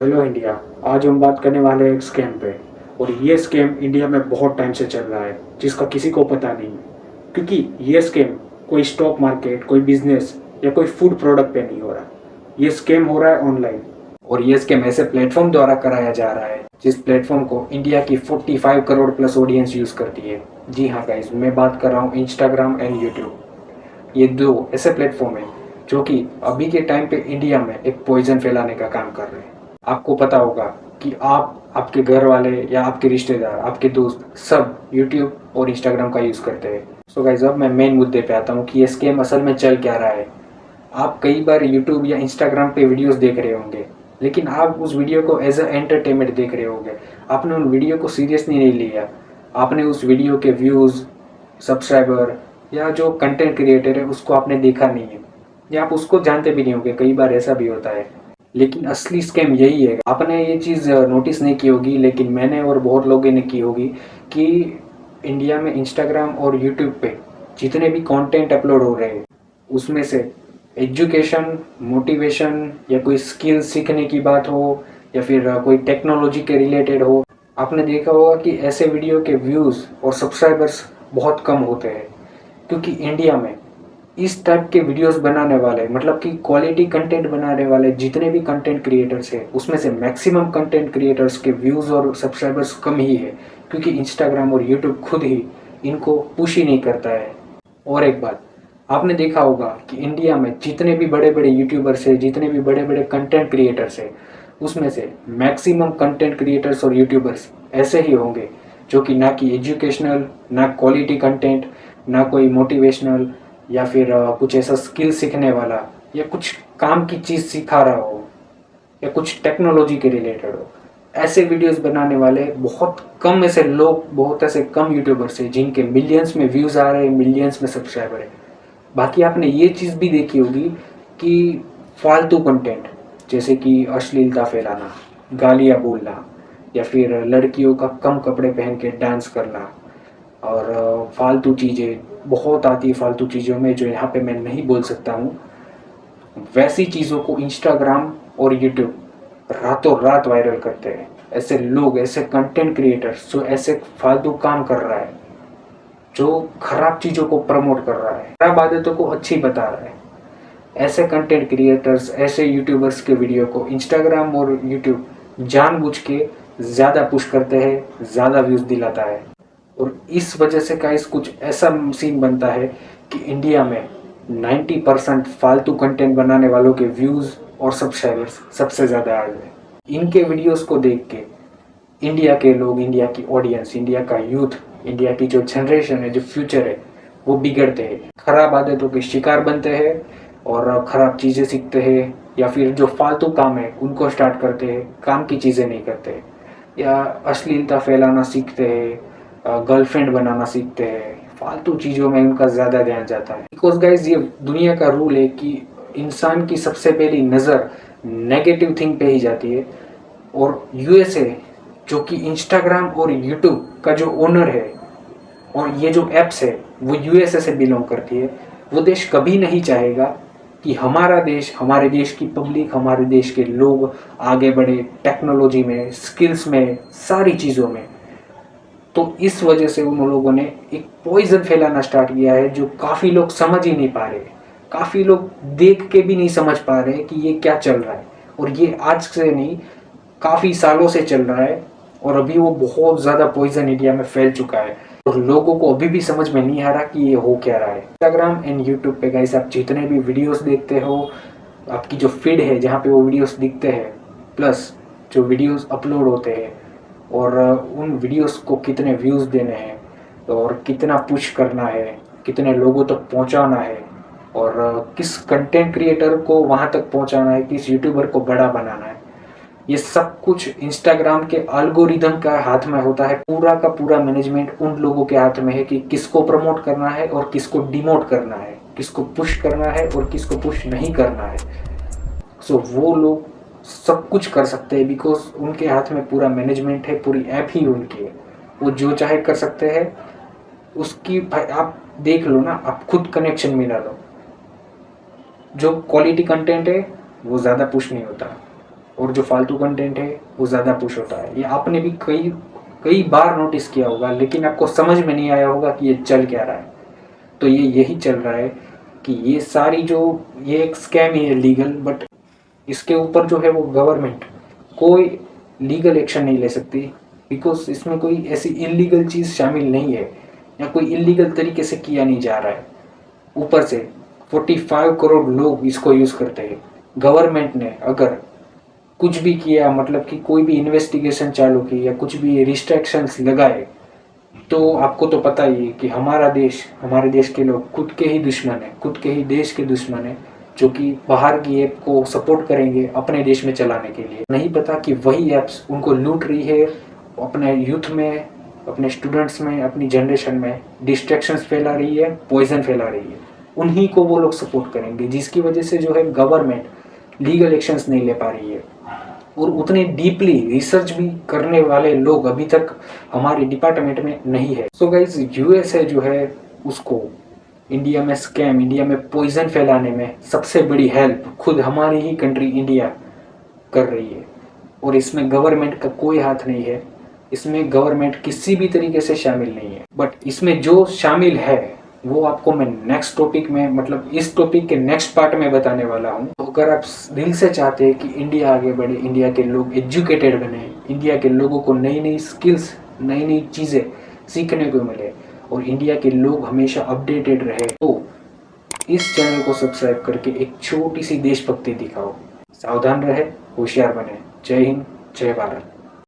Hello India. आज हम बात करने वाले हैं एक स्कैम पे। और ये स्कैम इंडिया में बहुत टाइम से चल रहा है, जिसका किसी को पता नहीं है। क्योंकि ये स्कैम कोई स्टॉक मार्केट, कोई बिजनेस या कोई फूड प्रोडक्ट पे नहीं हो रहा। ये स्कैम हो रहा है ऑनलाइन। और ये स्कैम ऐसे प्लेटफॉर्म द्वारा कराया जा रहा है जिस प्लेटफॉर्म को इंडिया की 45 करोड़ प्लस ऑडियंस यूज़ करती है। जी हाँ गाइज, मैं बात कर रहा हूँ इंस्टाग्राम एंड यूट्यूब। ये दो ऐसे प्लेटफॉर्म हैं जो कि अभी के टाइम पे इंडिया में एक पॉइजन फैलाने का काम कर रहे हैं। आपको पता होगा कि आप, आपके घर वाले या आपके रिश्तेदार, आपके दोस्त सब यूट्यूब और इंस्टाग्राम का यूज़ करते हैं। सो गाइस, अब मैं मेन मुद्दे पे आता हूँ कि ये स्कैम असल में चल क्या रहा है। आप कई बार यूट्यूब या इंस्टाग्राम पे वीडियोस देख रहे होंगे, लेकिन आप उस वीडियो को एज अ एंटरटेनमेंट देख रहे होंगे। आपने उन वीडियो को सीरियसली नहीं लिया। आपने उस वीडियो के व्यूज़, सब्सक्राइबर या जो कंटेंट क्रिएटर है उसको आपने देखा नहीं है, या आप उसको जानते भी नहीं होंगे। कई बार ऐसा भी होता है। लेकिन असली स्कैम यही है। आपने ये चीज़ नोटिस नहीं की होगी, लेकिन मैंने और बहुत लोगों ने की होगी कि इंडिया में इंस्टाग्राम और यूट्यूब पे जितने भी कंटेंट अपलोड हो रहे हैं उसमें से एजुकेशन, मोटिवेशन या कोई स्किल सीखने की बात हो या फिर कोई टेक्नोलॉजी के रिलेटेड हो, आपने देखा होगा कि ऐसे वीडियो के व्यूज़ और सब्सक्राइबर्स बहुत कम होते हैं। क्योंकि इंडिया में इस टाइप के वीडियोस बनाने वाले, मतलब कि क्वालिटी कंटेंट बनाने वाले जितने भी कंटेंट क्रिएटर्स हैं उसमें से मैक्सिमम कंटेंट क्रिएटर्स के व्यूज़ और सब्सक्राइबर्स कम ही है। क्योंकि इंस्टाग्राम और यूट्यूब खुद ही इनको पुश ही नहीं करता है। और एक बात आपने देखा होगा कि इंडिया में जितने भी बड़े बड़े यूट्यूबर्स हैं, जितने भी बड़े बड़े कंटेंट क्रिएटर्स हैं, उसमें से मैक्सिमम कंटेंट क्रिएटर्स और यूट्यूबर्स ऐसे ही होंगे जो कि ना कि एजुकेशनल, ना क्वालिटी कंटेंट, ना कोई मोटिवेशनल या फिर कुछ ऐसा स्किल सीखने वाला या कुछ काम की चीज़ सिखा रहा हो या कुछ टेक्नोलॉजी के रिलेटेड हो। ऐसे वीडियोस बनाने वाले बहुत कम ऐसे लोग, बहुत ऐसे कम यूट्यूबर्स हैं जिनके मिलियंस में व्यूज़ आ रहे हैं, मिलियंस में सब्सक्राइबर है। बाकी आपने ये चीज़ भी देखी होगी कि फालतू कंटेंट जैसे कि अश्लीलता फैलाना, गालियाँ बोलना या फिर लड़कियों का कम कपड़े पहन के डांस करना और फालतू चीज़ें बहुत आती है। फालतू चीज़ों में जो यहाँ पे मैं नहीं बोल सकता हूँ, वैसी चीज़ों को इंस्टाग्राम और यूट्यूब रातों रात वायरल करते हैं। ऐसे लोग, ऐसे कंटेंट क्रिएटर्स जो ऐसे फालतू काम कर रहा है, जो खराब चीज़ों को प्रमोट कर रहा है, खराब आदतों को अच्छी बता रहा है, ऐसे कंटेंट क्रिएटर्स, ऐसे यूट्यूबर्स के वीडियो को इंस्टाग्राम और यूट्यूब जानबूझ के ज़्यादा पुश करते हैं, ज़्यादा व्यूज़ दिलाता है। और इस वजह से गाइस कुछ ऐसा सीन बनता है कि इंडिया में 90% फालतू कंटेंट बनाने वालों के व्यूज़ और सब्सक्राइबर्स सबसे ज़्यादा आ गए। इनके वीडियोस को देख के इंडिया के लोग, इंडिया की ऑडियंस, इंडिया का यूथ, इंडिया की जो जनरेशन है, जो फ्यूचर है, वो बिगड़ते हैं, खराब आदतों के शिकार बनते हैं और खराब चीज़ें सीखते हैं या फिर जो फालतू काम है उनको स्टार्ट करते हैं, काम की चीज़ें नहीं करते या अश्लीलता फैलाना सीखते हैं, गर्लफ्रेंड बनाना सीखते हैं। फालतू चीज़ों में उनका ज़्यादा ध्यान जाता है। बिकॉज गाइज, ये दुनिया का रूल है कि इंसान की सबसे पहली नज़र नेगेटिव थिंग पे ही जाती है। और यूएसए, जो कि इंस्टाग्राम और यूट्यूब का जो ओनर है और ये जो एप्स है वो यूएसए से बिलोंग करती है, वो देश कभी नहीं चाहेगा कि हमारा देश, हमारे देश की पब्लिक, हमारे देश के लोग आगे बढ़े टेक्नोलॉजी में, स्किल्स में, सारी चीज़ों में। तो इस वजह से उन लोगों ने एक पॉइजन फैलाना स्टार्ट किया है जो काफ़ी लोग समझ ही नहीं पा रहे। काफ़ी लोग देख के भी नहीं समझ पा रहे कि ये क्या चल रहा है। और ये आज से नहीं, काफ़ी सालों से चल रहा है और अभी वो बहुत ज़्यादा पॉइजन इंडिया में फैल चुका है और लोगों को अभी भी समझ में नहीं आ रहा कि ये हो क्या रहा है। इंस्टाग्राम एंड यूट्यूब पे गाइस, आप जितने भी वीडियोस देखते हो, आपकी जो फीड है जहाँ पे वो वीडियोस दिखते हैं, प्लस जो वीडियोस अपलोड होते हैं और उन वीडियोस को कितने व्यूज़ देने हैं और कितना पुश करना है, कितने लोगों तक पहुंचाना है और किस कंटेंट क्रिएटर को वहां तक पहुंचाना है, किस यूट्यूबर को बड़ा बनाना है, ये सब कुछ इंस्टाग्राम के एल्गोरिदम का हाथ में होता है। पूरा का पूरा मैनेजमेंट उन लोगों के हाथ में है कि किसको प्रमोट करना है और किसको डिमोट करना है, किसको पुश करना है और किसको पुश नहीं करना है। सो वो लोग सब कुछ कर सकते हैं बिकॉज उनके हाथ में पूरा मैनेजमेंट है, पूरी ऐप ही उनकी है। वो जो चाहे कर सकते हैं। उसकी आप देख लो ना, आप खुद कनेक्शन मिला लो। जो क्वालिटी कंटेंट है वो ज़्यादा पुश नहीं होता, और जो फालतू कंटेंट है वो ज़्यादा पुश होता है। ये आपने भी कई कई बार नोटिस किया होगा, लेकिन आपको समझ में नहीं आया होगा कि ये चल क्या रहा है। तो ये यही चल रहा है कि ये सारी जो ये एक स्कैम ही है लीगल, बट इसके ऊपर जो है वो गवर्नमेंट कोई लीगल एक्शन नहीं ले सकती, बिकॉज इसमें कोई ऐसी इलीगल चीज़ शामिल नहीं है या कोई इलीगल तरीके से किया नहीं जा रहा है। ऊपर से 45 करोड़ लोग इसको यूज़ करते हैं। गवर्नमेंट ने अगर कुछ भी किया, मतलब कि कोई भी इन्वेस्टिगेशन चालू की या कुछ भी रिस्ट्रिक्शंस लगाए, तो आपको तो पता ही है कि हमारे देश के लोग खुद के ही दुश्मन है, खुद के ही देश के दुश्मन है, जो कि बाहर की ऐप को सपोर्ट करेंगे अपने देश में चलाने के लिए। नहीं पता कि वही ऐप्स उनको लूट रही है, अपने यूथ में, अपने स्टूडेंट्स में, अपनी जनरेशन में डिस्ट्रैक्शंस फैला रही है, पॉइजन फैला रही है। उन्हीं को वो लोग सपोर्ट करेंगे, जिसकी वजह से जो है गवर्नमेंट लीगल एक्शंस नहीं ले पा रही है। और उतने डीपली रिसर्च भी करने वाले लोग अभी तक हमारे डिपार्टमेंट में नहीं है। सो गाइज, यूएसए जो है उसको इंडिया में स्कैम, इंडिया में पॉइजन फैलाने में सबसे बड़ी हेल्प खुद हमारी ही कंट्री इंडिया कर रही है। और इसमें गवर्नमेंट का कोई हाथ नहीं है, इसमें गवर्नमेंट किसी भी तरीके से शामिल नहीं है। बट इसमें जो शामिल है वो आपको मैं नेक्स्ट टॉपिक में, मतलब इस टॉपिक के नेक्स्ट पार्ट में बताने वाला हूँ। तो अगर आप दिल से चाहते हैं कि इंडिया आगे बढ़े, इंडिया के लोग एजुकेटेड बने, इंडिया के लोगों को नई नई स्किल्स, नई नई चीज़ें सीखने को मिले और इंडिया के लोग हमेशा अपडेटेड रहे, तो इस चैनल को सब्सक्राइब करके एक छोटी सी देशभक्ति दिखाओ। सावधान रहे, होशियार बने। जय हिंद, जय भारत।